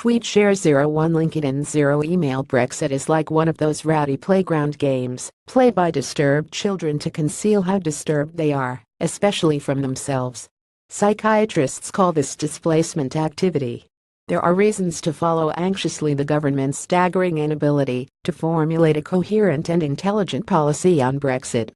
Tweet share 01 LinkedIn 0 email. Brexit is like one of those rowdy playground games played by disturbed children to conceal how disturbed they are, especially from themselves. Psychiatrists call this displacement activity. There are reasons to follow anxiously the government's staggering inability to formulate a coherent and intelligent policy on Brexit.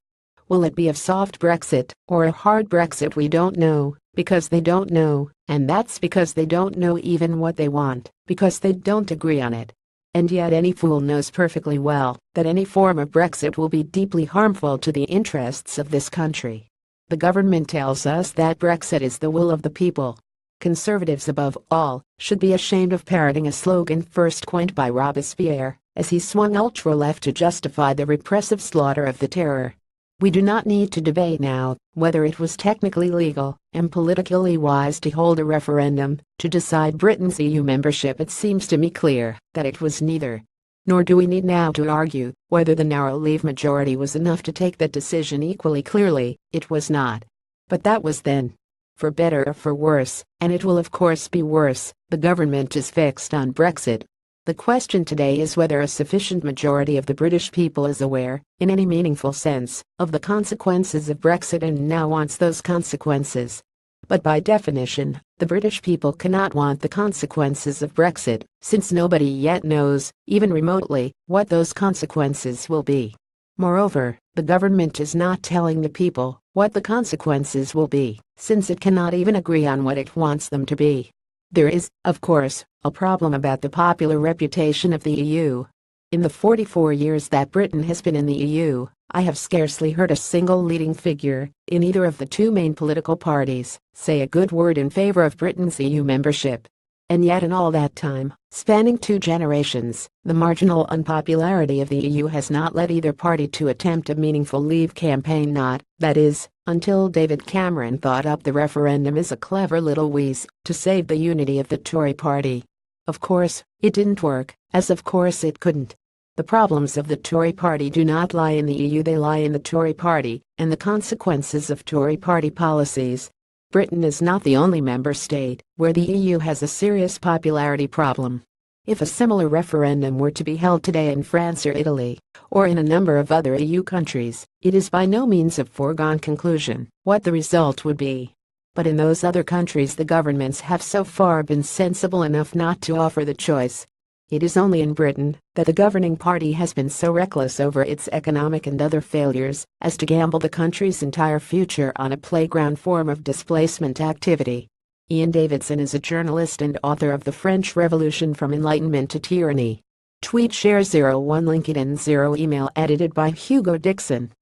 Will it be a soft Brexit or a hard Brexit? We don't know, because they don't know, and that's because they don't know even what they want, because they don't agree on it. And yet any fool knows perfectly well that any form of Brexit will be deeply harmful to the interests of this country. The government tells us that Brexit is the will of the people. Conservatives above all should be ashamed of parroting a slogan first coined by Robespierre as he swung ultra-left to justify the repressive slaughter of the terror. We do not need to debate now whether it was technically legal and politically wise to hold a referendum to decide Britain's EU membership. It seems to me clear that it was neither. Nor do we need now to argue whether the narrow Leave majority was enough to take that decision equally clearly. It was not. But that was then. For better or for worse, and it will of course be worse, the government is fixed on Brexit. The question today is whether a sufficient majority of the British people is aware, in any meaningful sense, of the consequences of Brexit and now wants those consequences. But by definition, the British people cannot want the consequences of Brexit, since nobody yet knows, even remotely, what those consequences will be. Moreover, the government is not telling the people what the consequences will be, since it cannot even agree on what it wants them to be. There is, of course, a problem about the popular reputation of the EU. In the 44 years that Britain has been in the EU, I have scarcely heard a single leading figure in either of the two main political parties say a good word in favor of Britain's EU membership. And yet in all that time, spanning 2 generations, the marginal unpopularity of the EU has not led either party to attempt a meaningful Leave campaign, not, that is, until David Cameron thought up the referendum as a clever little wheeze to save the unity of the Tory party. Of course, it didn't work, as of course it couldn't. The problems of the Tory party do not lie in the EU, they lie in the Tory party and the consequences of Tory party policies. Britain is not the only member state where the EU has a serious popularity problem. If a similar referendum were to be held today in France or Italy, or in a number of other EU countries, it is by no means a foregone conclusion what the result would be. But in those other countries the governments have so far been sensible enough not to offer the choice. It is only in Britain that the governing party has been so reckless over its economic and other failures as to gamble the country's entire future on a playground form of displacement activity. Ian Davidson is a journalist and author of The French Revolution from Enlightenment to Tyranny. Tweet share 01 LinkedIn 0 email edited by Hugo Dixon.